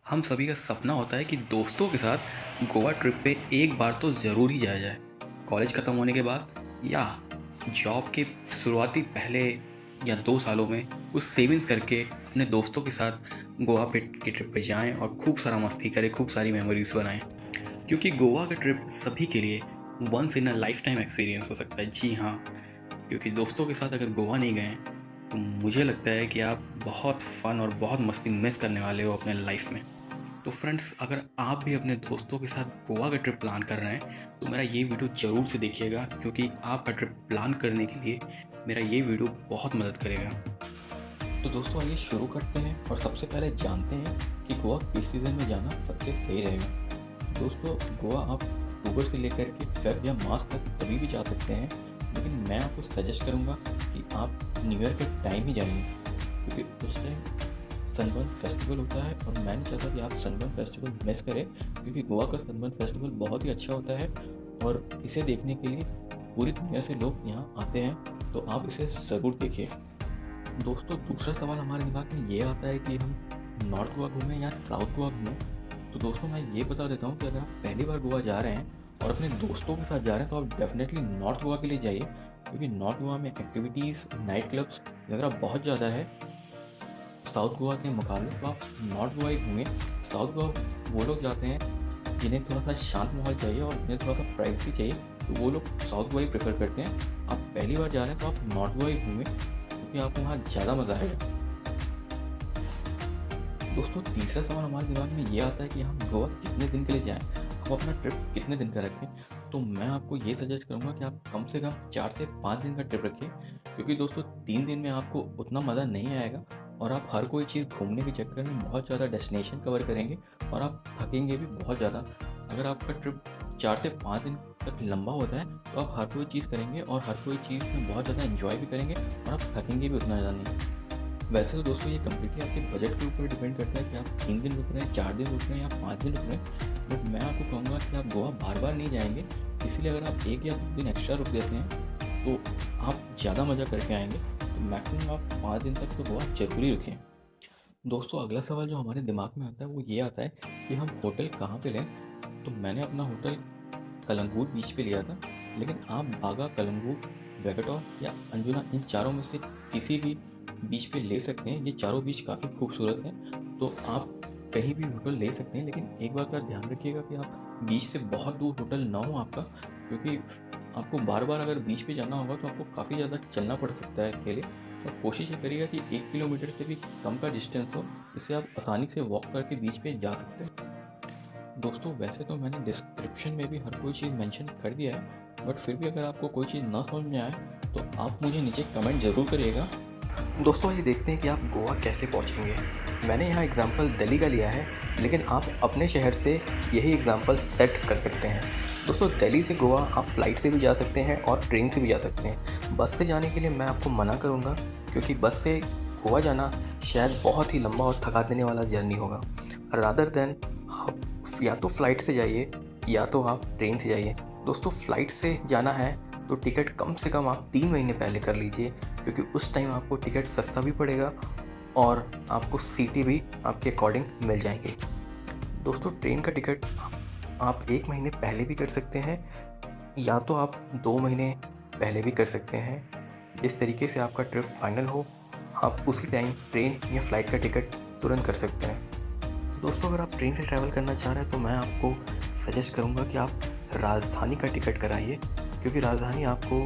हम सभी का सपना होता है कि दोस्तों के साथ गोवा ट्रिप पे एक बार तो ज़रूर ही जाया जाए। कॉलेज ख़त्म होने के बाद या जॉब के शुरुआती पहले या 2 सालों में कुछ सेविंग्स करके अपने दोस्तों के साथ गोवा पे की ट्रिप पे जाएं और खूब सारा मस्ती करें, खूब सारी मेमोरीज बनाएं। क्योंकि गोवा का ट्रिप सभी के लिए once in a lifetime experience हो सकता है। जी हाँ, क्योंकि दोस्तों के साथ अगर गोवा नहीं गए तो मुझे लगता है कि आप बहुत फ़न और बहुत मस्ती मिस करने वाले हो अपने लाइफ में। तो फ्रेंड्स, अगर आप भी अपने दोस्तों के साथ गोवा का ट्रिप प्लान कर रहे हैं तो मेरा ये वीडियो ज़रूर से देखिएगा, क्योंकि आपका ट्रिप प्लान करने के लिए मेरा ये वीडियो बहुत मदद करेगा। तो दोस्तों, आइए शुरू करते हैं और सबसे पहले जानते हैं कि गोवा किस सीज़न में जाना सबसे सही रहेगा। दोस्तों, गोवा आप अक्टूबर से लेकर के फेब या मार्च तक कभी भी जा सकते हैं, लेकिन मैं आपको सजेस्ट करूँगा कि आप न्यू ईयर के टाइम ही जाइए, क्योंकि उस टाइम सनबर्न फेस्टिवल होता है और मैं नहीं चाहता कि आप सनबर्न फेस्टिवल मिस करें, क्योंकि गोवा का सनबर्न फेस्टिवल बहुत ही अच्छा होता है और इसे देखने के लिए पूरी दुनिया से लोग यहाँ आते हैं, तो आप इसे ज़रूर देखिए। दोस्तों, दूसरा सवाल हमारे दिमाग में ये आता है कि हम नॉर्थ गोवा घूमें या साउथ गोवा घूमें। तो दोस्तों, मैं ये बता देता हूँ कि अगर आप पहली बार गोवा जा रहे हैं और अपने दोस्तों के साथ जा रहे हैं तो आप डेफिनेटली नॉर्थ गोवा के लिए जाइए, क्योंकि नॉर्थ गोवा में एक्टिविटीज़, नाइट क्लब्स वगैरह बहुत ज़्यादा है साउथ गोवा के मुकाबले। तो आप नॉर्थ गोवा ही घूमें। साउथ गोवा वो लोग जाते हैं जिन्हें थोड़ा सा शांत माहौल चाहिए और जिन्हें थोड़ा सा प्राइवेसी चाहिए, तो वो लोग साउथ गोवा ही प्रेफर करते हैं। आप पहली बार जा रहे हैं तो आप नॉर्थ गोवा ही घूमें, क्योंकि आपको वहाँ ज़्यादा मज़ा आएगा। दोस्तों, तीसरा सवाल हमारे दिमाग में ये आता है कि हम गोवा कितने दिन के लिए जाएं, हम अपना ट्रिप कितने दिन का रखें। तो मैं आपको ये सजेस्ट करूँगा कि आप कम से कम 4 से 5 दिन का ट्रिप रखिए, क्योंकि दोस्तों 3 दिन में आपको उतना मज़ा नहीं आएगा और आप हर कोई चीज़ घूमने के चक्कर में बहुत ज़्यादा डेस्टिनेशन कवर करेंगे और आप थकेंगे भी बहुत ज़्यादा। अगर आपका ट्रिप 4 से 5 दिन तक लंबा होता है तो आप हर कोई चीज़ करेंगे और हर कोई चीज़ में बहुत ज़्यादा एंजॉय भी करेंगे और आप थकेंगे भी उतना ज़्यादा नहीं। वैसे तो दोस्तों, ये कम्प्लीटली आपके बजट के ऊपर डिपेंड करता है कि आप 3 दिन रुक रहे हैं, 4 दिन रुक रहे हैं या 5 दिन रुक रहे हैं। बट मैं आपको कहूँगा कि आप गोवा बार बार नहीं जाएंगे, इसीलिए अगर आप 1 या 2 दिन एक्स्ट्रा रुक देते हैं तो आप ज़्यादा मज़ा करके आएंगे। तो मैक्सिमम आप 5 दिन तक तो गोवा ज़रूरी रुकें। दोस्तों, अगला सवाल जो हमारे दिमाग में आता है वो ये आता है कि हम होटल कहाँ पे लें। तो मैंने अपना होटल कलंगूट बीच पे लिया था, लेकिन आप बागा, कलंगूट, वेगेटॉर या अंजुना, इन चारों में से किसी भी बीच पे ले सकते हैं। ये चारों बीच काफ़ी खूबसूरत हैं, तो आप कहीं भी होटल ले सकते हैं। लेकिन एक बात का ध्यान रखिएगा कि आप बीच से बहुत दूर होटल ना हो आपका, क्योंकि आपको बार बार अगर बीच पे जाना होगा तो आपको काफ़ी ज़्यादा चलना पड़ सकता है इसके लिए। तो आप कोशिश ये करिएगा कि 1 किलोमीटर से भी कम का डिस्टेंस हो, जिससे आप आसानी से वॉक करके बीच पे जा सकते हैं। दोस्तों, वैसे तो मैंने डिस्क्रिप्शन में भी हर कोई चीज़ मेंशन कर दिया है, बट फिर भी अगर आपको कोई चीज़ ना समझ में आए तो आप मुझे नीचे कमेंट ज़रूर करिएगा। दोस्तों, ये देखते हैं कि आप गोवा कैसे पहुंचेंगे। मैंने यहाँ एग्जांपल दिल्ली का लिया है, लेकिन आप अपने शहर से यही एग्जांपल सेट कर सकते हैं। दोस्तों, दिल्ली से गोवा आप फ़्लाइट से भी जा सकते हैं और ट्रेन से भी जा सकते हैं। बस से जाने के लिए मैं आपको मना करूँगा, क्योंकि बस से गोवा जाना शायद बहुत ही लंबा और थका देने वाला जर्नी होगा। रादर देन आप या तो फ़्लाइट से जाइए या तो आप ट्रेन से जाइए। दोस्तों, फ़्लाइट से जाना है तो टिकट कम से कम आप 3 महीने पहले कर लीजिए, क्योंकि उस टाइम आपको टिकट सस्ता भी पड़ेगा और आपको सीटें भी आपके अकॉर्डिंग मिल जाएंगी। दोस्तों, ट्रेन का टिकट आप 1 महीने पहले भी कर सकते हैं या तो आप 2 महीने पहले भी कर सकते हैं। जिस तरीके से आपका ट्रिप फाइनल हो, आप उसी टाइम ट्रेन या फ़्लाइट का टिकट तुरंत कर सकते हैं। दोस्तों, अगर आप ट्रेन से ट्रैवल करना चाह रहे हैं तो मैं आपको सजेस्ट करूंगा कि आप राजधानी का टिकट कराइए, क्योंकि राजधानी आपको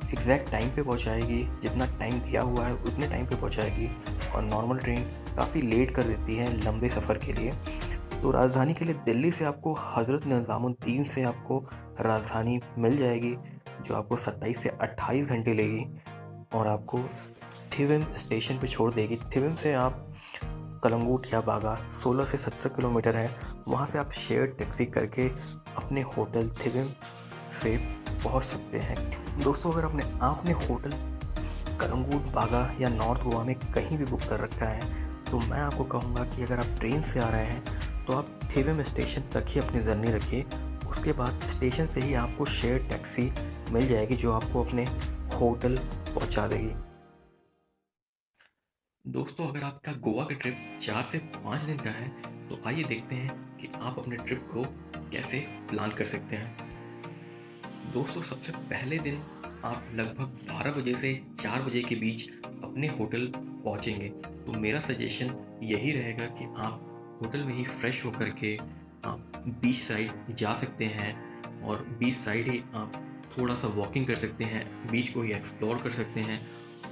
एग्जैक्ट टाइम पे पहुंचाएगी। जितना टाइम दिया हुआ है उतने टाइम पे पहुंचाएगी, और नॉर्मल ट्रेन काफ़ी लेट कर देती है लंबे सफ़र के लिए। तो राजधानी के लिए दिल्ली से आपको हज़रत निज़ामुद्दीन से आपको राजधानी मिल जाएगी, जो आपको 27 से 28 घंटे लेगी और आपको थिविम स्टेशन पे छोड़ देगी। थिविम से आप कलंगूट या बागा 16 से 17 किलोमीटर है, वहाँ से आप शेयर टैक्सी करके अपने होटल थिविम से पहुँच सकते हैं। दोस्तों, अगर आपने होटल कलंगूट, बागा या नॉर्थ गोवा में कहीं भी बुक कर रखा है, तो मैं आपको कहूँगा कि अगर आप ट्रेन से आ रहे हैं तो आप थिविम स्टेशन तक ही अपनी जर्नी रखिए। उसके बाद स्टेशन से ही आपको शेयर टैक्सी मिल जाएगी, जो आपको अपने होटल पहुँचा देगी। दोस्तों अगर आपका गोवा का ट्रिप 4 से 5 दिन का है तो आइए देखते हैं कि आप अपने ट्रिप को कैसे प्लान कर सकते हैं। दोस्तों सबसे पहले दिन आप लगभग 12 बजे से 4 बजे के बीच अपने होटल पहुंचेंगे। तो मेरा सजेशन यही रहेगा कि आप होटल में ही फ्रेश होकर के आप बीच साइड जा सकते हैं और बीच साइड ही आप थोड़ा सा वॉकिंग कर सकते हैं, बीच को ही एक्सप्लोर कर सकते हैं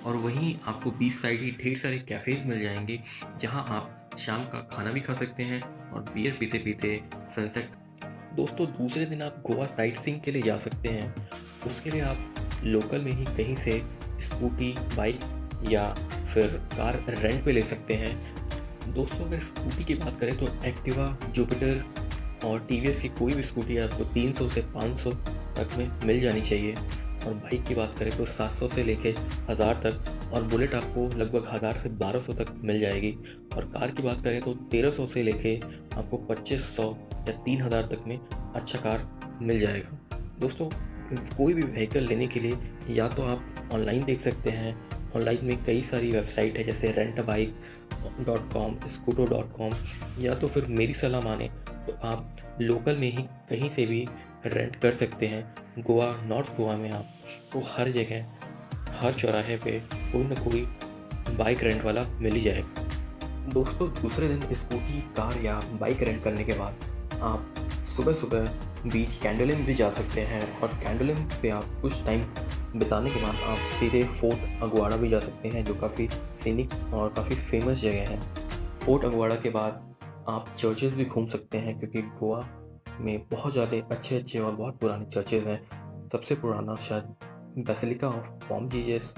और वहीं आपको बीच साइड ही ढेर सारे कैफ़ेज़ मिल जाएंगे जहां आप शाम का खाना भी खा सकते हैं और बियर पीते पीते सनसेट। दोस्तों दूसरे दिन आप गोवा साइट सीइंग के लिए जा सकते हैं। उसके लिए आप लोकल में ही कहीं से स्कूटी, बाइक या फिर कार रेंट पे ले सकते हैं। दोस्तों अगर स्कूटी की बात करें तो एक्टिवा, जुपिटर और टीवीएस की कोई भी स्कूटी आपको 300 से 500 तक में मिल जानी चाहिए। और बाइक की बात करें तो 700 से लेके 1000 तक और बुलेट आपको लगभग 1000 से 1200 तक मिल जाएगी। और कार की बात करें तो 1300 से लेके आपको 2500 या 3000 तक में अच्छा कार मिल जाएगा। दोस्तों कोई भी व्हीकल लेने के लिए या तो आप ऑनलाइन देख सकते हैं, ऑनलाइन में कई सारी वेबसाइट है जैसे rentabike.com, scooto.com, या तो फिर मेरी सलाह माने तो आप लोकल में ही कहीं से भी रेंट कर सकते हैं। गोवा, नॉर्थ गोवा में आपको हर जगह, हर चौराहे पे कोई ना कोई बाइक रेंट वाला मिल ही जाएगा। दोस्तों दूसरे दिन स्कूटी, कार या बाइक रेंट करने के बाद आप सुबह सुबह बीच कैंडोलिम भी जा सकते हैं और कैंडोलिम पे आप कुछ टाइम बिताने के बाद आप सीधे फोर्ट अगुआड़ा भी जा सकते हैं जो काफ़ी सीनिक और काफ़ी फेमस जगह है। फोर्ट अगुआड़ा के बाद आप चर्चेज़ भी घूम सकते हैं क्योंकि गोवा में बहुत ज़्यादा अच्छे अच्छे और बहुत पुराने चर्चेज़ हैं। सबसे पुराना शायद बेसिलिका ऑफ बॉम जीसस,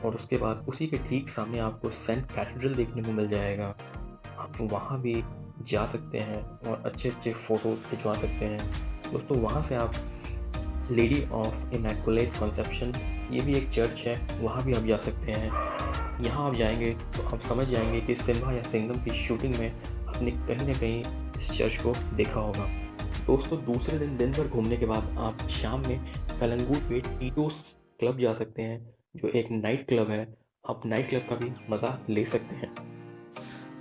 और उसके बाद उसी के ठीक सामने आपको सेंट कैथेड्रल देखने को मिल जाएगा। आप वहाँ भी जा सकते हैं और अच्छे अच्छे फ़ोटोज़ खिंचवा सकते हैं। दोस्तों वहाँ से आप लेडी ऑफ इमैकुलेट कंसेप्शन, ये भी एक चर्च है, वहाँ भी आप जा सकते हैं। यहाँ आप जाएंगे तो आप समझ जाएंगे कि सिम्बा या सिंघम की शूटिंग में आपने कहीं ना कहीं इस चर्च को देखा होगा। दोस्तों दूसरे दिन भर घूमने के बाद आप शाम में कलंगूट पे टीटोस क्लब जा सकते हैं जो एक नाइट क्लब है। आप नाइट क्लब का भी मज़ा ले सकते हैं।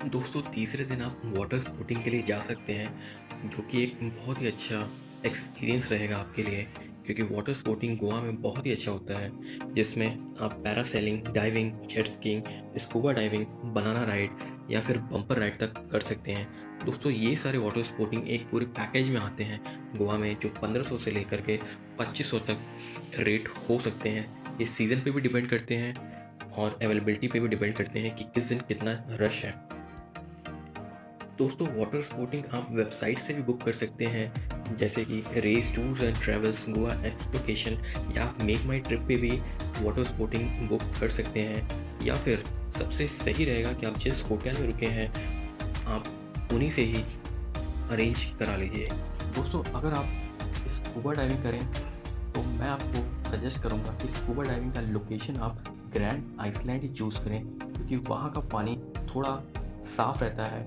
दोस्तों तीसरे दिन आप वाटर स्पोर्टिंग के लिए जा सकते हैं जो कि एक बहुत ही अच्छा एक्सपीरियंस रहेगा आपके लिए, क्योंकि वाटर स्पोर्टिंग गोवा में बहुत ही अच्छा होता है जिसमें आप parasailing, diving, jet skiing, scuba diving, banana ride या फिर बम्पर राइड तक कर सकते हैं। दोस्तों ये सारे वाटर स्पोर्टिंग एक पूरे पैकेज में आते हैं गोवा में, जो 1500 से लेकर के 2500 तक रेट हो सकते हैं। ये सीज़न पे भी डिपेंड करते हैं और अवेलेबिलिटी पे भी डिपेंड करते हैं कि किस दिन कितना रश है। दोस्तों वाटर स्पोर्टिंग आप वेबसाइट से भी बुक कर सकते हैं जैसे कि race tours and travels, Goa exploration, या आप मेक माई ट्रिप पे भी वाटर स्पोर्टिंग बुक कर सकते हैं। या फिर सबसे सही रहेगा कि आप जिस होटल में रुके हैं आप उन्हीं से ही अरेंज करा लीजिए। दोस्तों अगर आप स्कूबा डाइविंग करें तो मैं आपको सजेस्ट करूंगा कि स्कूबा डाइविंग का लोकेशन आप ग्रैंड आइसलैंड ही चूज़ करें क्योंकि वहाँ का पानी थोड़ा साफ़ रहता है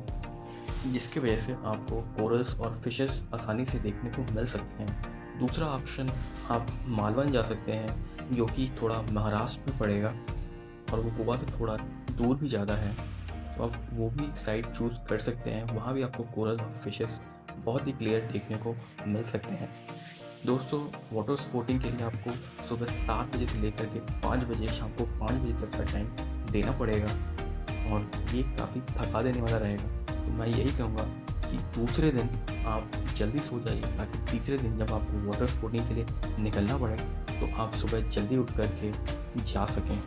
जिसकी वजह से आपको कोरल्स और फिशेस आसानी से देखने को मिल सकते हैं। दूसरा ऑप्शन आप मालवण जा सकते हैं जो कि थोड़ा महाराष्ट्र में पड़ेगा और वो गोवा से थोड़ा दूर भी ज़्यादा है, तो आप वो भी साइड चूज़ कर सकते हैं। वहाँ भी आपको कोरल और फिशेस बहुत ही क्लियर देखने को मिल सकते हैं। दोस्तों वाटर स्पोर्टिंग के लिए आपको सुबह 7 बजे से लेकर के 5 बजे, शाम को 5 बजे तक का टाइम देना पड़ेगा और ये काफ़ी थका देने वाला रहेगा। तो मैं यही कहूँगा कि दूसरे दिन आप जल्दी सो जाइए ताकि तीसरे दिन जब आपको वाटर स्पोर्टिंग के लिए निकलना पड़े तो आप सुबह जल्दी उठ कर के जा सकें।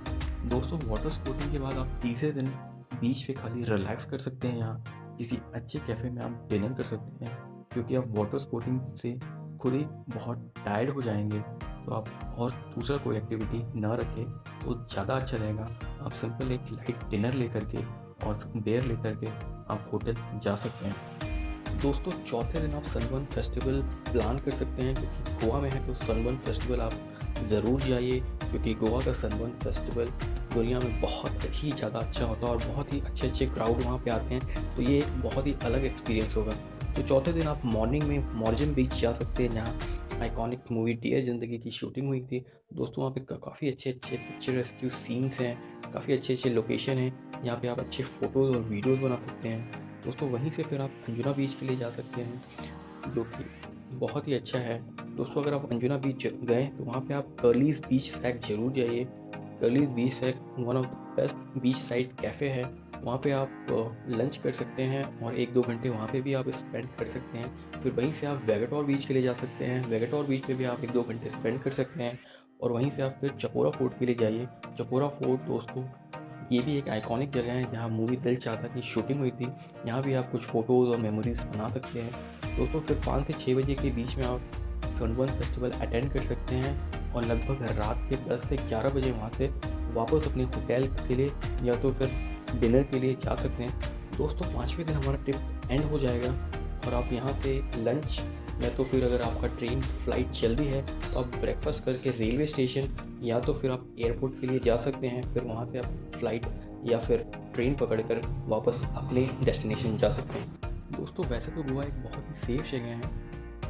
दोस्तों वाटर स्पोर्टिंग के बाद आप तीसरे दिन बीच पे खाली रिलैक्स कर सकते हैं। यहाँ किसी अच्छे कैफ़े में आप डिनर कर सकते हैं क्योंकि आप वाटर स्पोर्टिंग से खुद ही बहुत टायर्ड हो जाएंगे, तो आप और दूसरा कोई एक्टिविटी ना रखें तो ज़्यादा अच्छा रहेगा। आप सिंपल एक लाइट डिनर लेकर के और बेयर लेकर के आप होटल जा सकते हैं। दोस्तों चौथे दिन आप सनबर्न फेस्टिवल प्लान कर सकते हैं क्योंकि गोवा में है तो सनबर्न फेस्टिवल आप ज़रूर जाइए क्योंकि गोवा का सनबर्न फेस्टिवल दुनिया में बहुत ही ज़्यादा अच्छा होता है और बहुत ही अच्छे अच्छे क्राउड वहाँ पे आते हैं, तो ये एक बहुत ही अलग एक्सपीरियंस होगा। तो चौथे दिन आप मॉर्निंग में मॉर्जिन बीच जा सकते हैं जहाँ आइकॉनिक मूवी डियर ज़िंदगी की शूटिंग हुई थी। दोस्तों वहाँ पे काफ़ी अच्छे-अच्छे पिक्चर रेस्क्यू सीन्स हैं, काफ़ी अच्छे-अच्छे लोकेशन हैं, जहाँ पे आप अच्छे फ़ोटोज़ और वीडियोज़ बना सकते हैं। दोस्तों वहीं से फिर आप अंजुना बीच के लिए जा सकते हैं, जो कि बहुत ही अच्छा है। दोस्तों अगर आप अंजुना बीच गए तो वहाँ पे आप कर्लीज़ बीच सैक ज़रूर जाइए। Curlies beach shack one of the best beach side cafe है। वहाँ पे आप लंच कर सकते हैं और 1-2 घंटे वहाँ पे भी आप स्पेंड कर सकते हैं। फिर वहीं से आप वेगाटोर बीच के लिए जा सकते हैं। वेगाटोर बीच पे भी आप 1-2 घंटे स्पेंड कर सकते हैं और वहीं से आप फिर चपोरा फोर्ट के लिए जाइए। चपोरा फोर्ट दोस्तों ये भी एक आइकॉनिक जगह है जहाँ मूवी दिल चाहता की शूटिंग हुई थी। यहाँ भी आप कुछ फ़ोटोज़ और मेमोरीज़ बना सकते हैं। दोस्तों फिर 5 से 6 बजे के बीच में आप सनबर्न फेस्टिवल अटेंड कर सकते हैं और लगभग रात के 10 से 11 बजे वहाँ से वापस अपने होटल के लिए या तो फिर डिनर के लिए जा सकते हैं। दोस्तों 5वें दिन हमारा ट्रिप एंड हो जाएगा और आप यहाँ से लंच या तो फिर अगर आपका ट्रेन फ्लाइट जल्दी है तो आप ब्रेकफास्ट करके रेलवे स्टेशन या तो फिर आप एयरपोर्ट के लिए जा सकते हैं। फिर वहाँ से आप फ्लाइट या फिर ट्रेन पकड़कर वापस अपने डेस्टिनेशन जा सकते हैं। दोस्तों वैसे तो गोवा एक बहुत ही सेफ़ जगह है,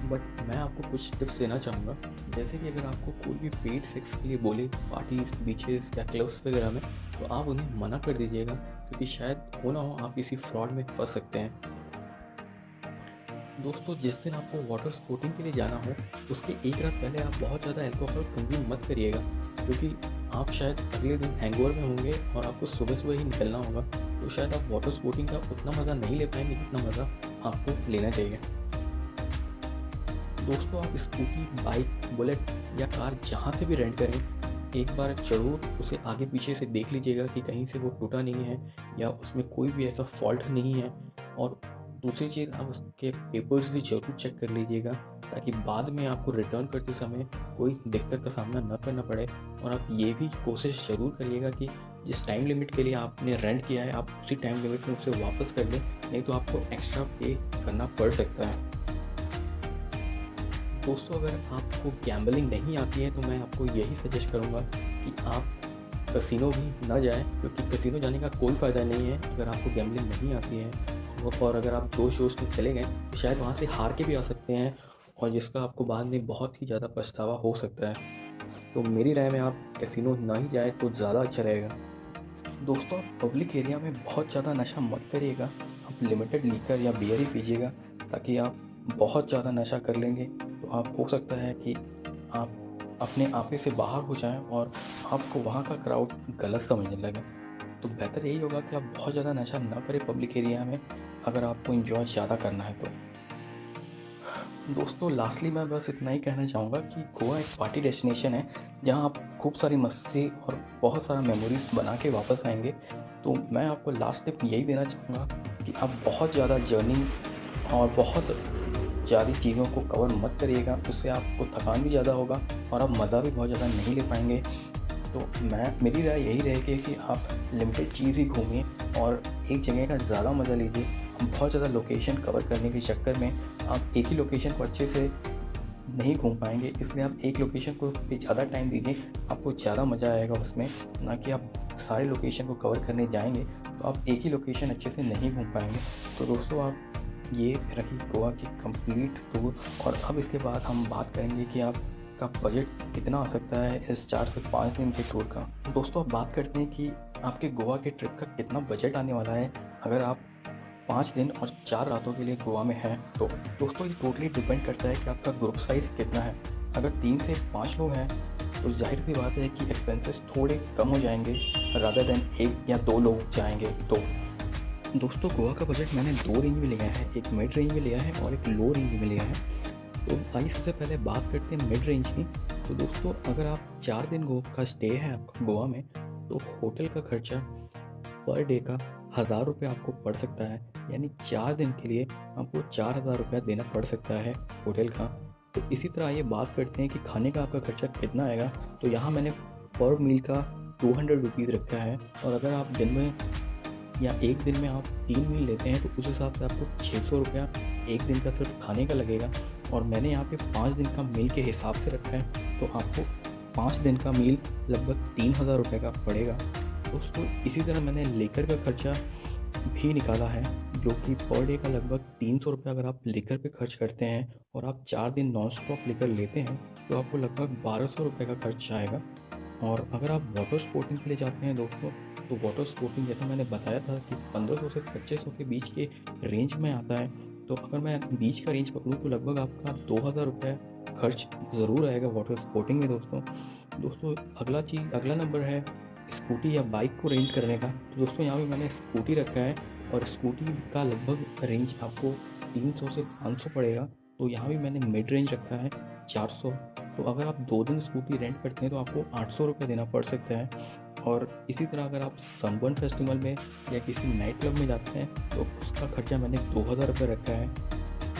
बट मैं आपको कुछ टिप्स देना चाहूँगा। जैसे कि अगर आपको कोई भी पेड सेक्स के लिए बोले पार्टीज़, बीचेस या क्लब्स वगैरह में, तो आप उन्हें मना कर दीजिएगा, क्योंकि शायद हो ना हो आप किसी फ्रॉड में फंस सकते हैं। दोस्तों जिस दिन आपको वाटर स्पोर्टिंग के लिए जाना हो उसके एक रात पहले आप बहुत ज़्यादा अल्कोहल कंज्यूम मत करिएगा, क्योंकि आप शायद अगले दिन हैंगओवर में होंगे और आपको सुबह सुबह ही निकलना होगा, तो शायद आप वाटर स्पोर्टिंग का उतना मज़ा नहीं ले पाएंगे जितना मज़ा आपको लेना चाहिए। दोस्तों आप स्कूटी, बाइक, बुलेट या कार जहाँ से भी रेंट करें, एक बार ज़रूर उसे आगे पीछे से देख लीजिएगा कि कहीं से वो टूटा नहीं है या उसमें कोई भी ऐसा फॉल्ट नहीं है। और दूसरी चीज़ आप उसके पेपर्स भी ज़रूर चेक कर लीजिएगा, ताकि बाद में आपको रिटर्न करते समय कोई दिक्कत का सामना न करना पड़े। और आप ये भी कोशिश ज़रूर करिएगा कि जिस टाइम लिमिट के लिए आपने रेंट किया है आप उसी टाइम लिमिट में उसे वापस कर दें, नहीं तो आपको एक्स्ट्रा पे करना पड़ सकता है। दोस्तों अगर आपको गैम्बलिंग नहीं आती है तो मैं आपको यही सजेस्ट करूँगा कि आप कसिनो भी ना जाएं, क्योंकि कसिनो जाने का कोई फ़ायदा नहीं है अगर आपको गैम्बलिंग नहीं आती है। और अगर आप जोश जोश में चले गए तो शायद वहाँ से हार के भी आ सकते हैं और जिसका आपको बाद में बहुत ही ज़्यादा पछतावा हो सकता है। तो मेरी राय में आप कैसीनो ना ही जाए तो ज़्यादा अच्छा रहेगा। दोस्तों आप पब्लिक एरिया में बहुत ज़्यादा नशा मत करिएगा। आप लिमिटेड लीकर या बियर ही पीजिएगा, ताकि आप बहुत ज़्यादा नशा कर लेंगे तो आप हो सकता है कि आप अपने आपे से बाहर हो जाएं और आपको वहाँ का क्राउड गलत समझने लगे। तो बेहतर यही होगा कि आप बहुत ज़्यादा नशा ना करें पब्लिक एरिया में, अगर आपको एंजॉय ज़्यादा करना है तो। दोस्तों लास्टली मैं बस इतना ही कहना चाहूँगा कि गोवा एक पार्टी डेस्टिनेशन है जहाँ आप खूब सारी मस्ती और बहुत सारा मेमोरीज बना के वापस आएंगे। तो मैं आपको लास्ट टिप यही देना चाहूँगा कि आप बहुत ज़्यादा जर्नी और बहुत ज़्यादा चीज़ों को कवर मत करिएगा, उससे आपको थकान भी ज़्यादा होगा और आप मज़ा भी बहुत ज़्यादा नहीं ले पाएंगे। तो मेरी राय यही रहेगी कि आप लिमिटेड चीज़ ही घूमिए और एक जगह का ज़्यादा मज़ा लीजिए। बहुत ज़्यादा लोकेशन कवर करने के चक्कर में आप एक ही लोकेशन को अच्छे से नहीं घूम पाएंगे, इसलिए आप एक लोकेशन को पे ज़्यादा टाइम दीजिए, आपको ज़्यादा मज़ा आएगा उसमें। ना कि आप सारे लोकेशन को कवर करने जाएंगे तो आप एक ही लोकेशन अच्छे से नहीं घूम पाएंगे। तो दोस्तों आप ये रही गोवा की कंप्लीट टूर, और अब इसके बाद हम बात करेंगे कि आपका बजट कितना आ सकता है इस 4 से 5 दिन के टूर का। दोस्तों अब बात करते हैं कि आपके गोवा के ट्रिप का कितना बजट आने वाला है अगर आप 5 दिन और 4 रातों के लिए गोवा में हैं तो। दोस्तों ये टोटली डिपेंड करता है कि आपका ग्रुप साइज़ कितना है। अगर 3 से 5 लोग हैं तो जाहिर सी बात है कि एक्सपेंसेस थोड़े कम हो जाएंगे रादर देन 1 या 2 लोग जाएंगे तो। दोस्तों गोवा का बजट मैंने 2 रेंज में लिया है, एक मिड रेंज में लिया है और एक लो रेंज में लिया है। तो आइए सबसे पहले बात करते हैं मिड रेंज की। तो दोस्तों अगर आप 4 दिन का स्टे है आपका गोवा में, तो होटल का खर्चा पर डे का 1000 रुपये आपको पड़ सकता है, यानी 4 दिन के लिए आपको 4000 रुपया देना पड़ सकता है होटल का। तो इसी तरह ये बात करते हैं कि खाने का आपका खर्चा कितना आएगा। तो यहाँ मैंने पर मील का 200 रुपीज़ रखा है, और अगर आप दिन में या एक दिन में आप 3 मील लेते हैं तो उस हिसाब से आपको 600 रुपया एक दिन का सिर्फ खाने का लगेगा। और मैंने यहाँ पे 5 दिन का मील के हिसाब से रखा है, तो आपको 5 दिन का मील लगभग 3000 रुपये का पड़ेगा। दोस्तों इसी तरह मैंने लेकर का खर्चा भी निकाला है। जो कि पर डे का लगभग 300 रुपये अगर आप लिकर पे खर्च करते हैं और आप 4 दिन नॉन स्टॉप लिकर लेते हैं तो आपको लगभग 1200 रुपये का खर्च आएगा। और अगर आप वाटर स्पोर्टिंग के लिए जाते हैं दोस्तों, तो वाटर स्पोर्टिंग जैसा मैंने बताया था कि 1500 से 2500 के बीच के रेंज में आता है। तो अगर मैं बीच का रेंज पकड़ूँ तो लगभग आपका 2000 रुपये खर्च ज़रूर आएगा वाटर स्पोर्टिंग में दोस्तों। दोस्तों अगला नंबर है स्कूटी या बाइक को रेंट करने का। तो दोस्तों यहाँ पे मैंने स्कूटी रखा है और स्कूटी का लगभग रेंज आपको 300 से 500 पड़ेगा। तो यहाँ भी मैंने मिड रेंज रखा है 400। तो अगर आप 2 दिन स्कूटी रेंट करते हैं तो आपको 800 रुपये देना पड़ सकता है। और इसी तरह अगर आप सनबर्न फेस्टिवल में या किसी नाइट क्लब में जाते हैं तो उसका खर्चा मैंने 2000 रुपये रखा है।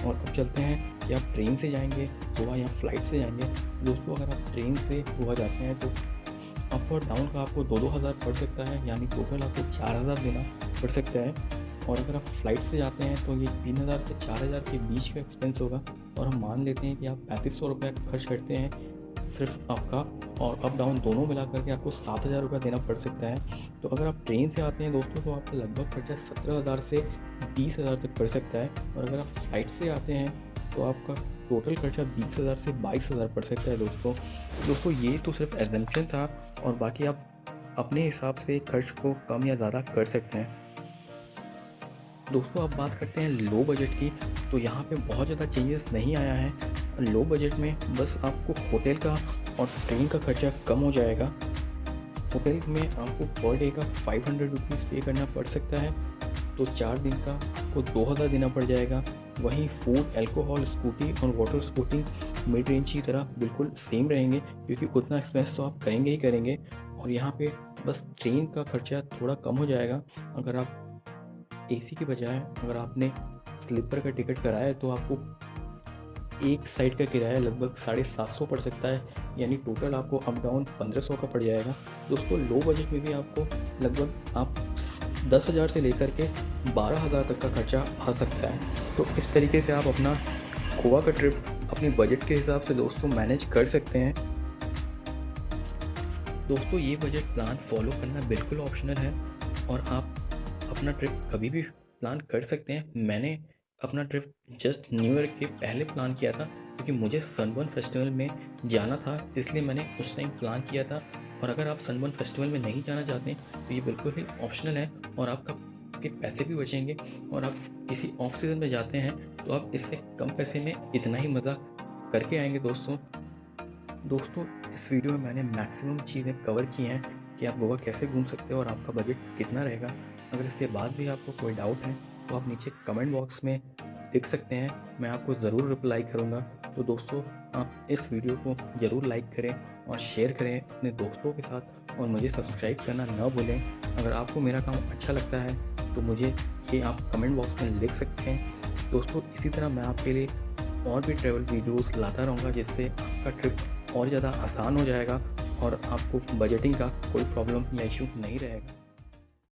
और अब चलते हैं कि आप ट्रेन से जाएंगे गोवा या फ्लाइट से जाएंगे। दोस्तों अगर आप ट्रेन से गोवा जाते हैं तो अप और डाउन का आपको 2-2 हज़ार पड़ सकता है, यानी टोटल आपको 4000 देना पड़ सकता है। और अगर आप फ्लाइट से जाते हैं तो ये 3000 से 4000 के बीच का एक्सपेंस होगा। और हम मान लेते हैं कि आप 3500 रुपये खर्च करते हैं सिर्फ आपका, और अप डाउन दोनों मिला करके आपको 7000 रुपये देना पड़ सकता है। तो अगर आप ट्रेन से आते हैं दोस्तों तो आपका लगभग खर्चा 17000 से 20000 तक पड़ सकता है। और अगर आप फ्लाइट से आते हैं तो आपका टोटल खर्चा 20000 से 22000 पड़ सकता है दोस्तों ये तो सिर्फ एजम्पशन था, और बाकी आप अपने हिसाब से खर्च को कम या ज़्यादा कर सकते हैं। दोस्तों अब बात करते हैं लो बजट की। तो यहाँ पे बहुत ज़्यादा चेंजेस नहीं आया है। लो बजट में बस आपको होटल का और ट्रेन का खर्चा कम हो जाएगा। होटल में आपको पर डे का 500 रुपीज़ पे करना पड़ सकता है, तो 4 दिन का आपको 2000 देना पड़ जाएगा। वहीं फूड, अल्कोहल, स्कूटी और वाटर स्पोर्टिंग मिड रेंज की तरह बिल्कुल सेम रहेंगे, क्योंकि उतना एक्सपेंस तो आप करेंगे ही करेंगे। और यहाँ पे बस ट्रेन का खर्चा थोड़ा कम हो जाएगा। अगर आप एसी की बजाय अगर आपने स्लीपर का टिकट कराया है तो आपको एक साइड का किराया लगभग 750 पड़ सकता है, यानी टोटल आपको अप डाउन 1500 का पड़ जाएगा। दोस्तों लो बजट में भी आपको लगभग आप 10,000 से लेकर के 12,000 तक का खर्चा आ सकता है। तो इस तरीके से आप अपना गोवा का ट्रिप अपने बजट के हिसाब से दोस्तों मैनेज कर सकते हैं। दोस्तों ये बजट प्लान फॉलो करना बिल्कुल ऑप्शनल है और आप अपना ट्रिप कभी भी प्लान कर सकते हैं। मैंने अपना ट्रिप जस्ट न्यू ईयर के पहले प्लान किया था, क्योंकि मुझे सनबर्न फेस्टिवल में जाना था, इसलिए मैंने उस टाइम प्लान किया था। और अगर आप सनबर्न फेस्टिवल में नहीं जाना चाहते हैं तो ये बिल्कुल ही ऑप्शनल है और आपके पैसे भी बचेंगे। और आप किसी ऑफ सीज़न में जाते हैं तो आप इससे कम पैसे में इतना ही मज़ा करके आएंगे दोस्तों इस वीडियो में मैंने मैक्सिमम चीज़ें कवर की हैं कि आप गोवा कैसे घूम सकते हो और आपका बजट कितना रहेगा। अगर इसके बाद भी आपको कोई डाउट है तो आप नीचे कमेंट बॉक्स में लिख सकते हैं, मैं आपको ज़रूर रिप्लाई करूँगा। तो दोस्तों आप इस वीडियो को ज़रूर लाइक करें और शेयर करें अपने दोस्तों के साथ, और मुझे सब्सक्राइब करना ना भूलें। अगर आपको मेरा काम अच्छा लगता है तो मुझे ये आप कमेंट बॉक्स में लिख सकते हैं। दोस्तों इसी तरह मैं आपके लिए और भी ट्रैवल वीडियोस लाता रहूँगा, जिससे आपका ट्रिप और ज़्यादा आसान हो जाएगा और आपको बजटिंग का कोई प्रॉब्लम या इशू नहीं रहेगा।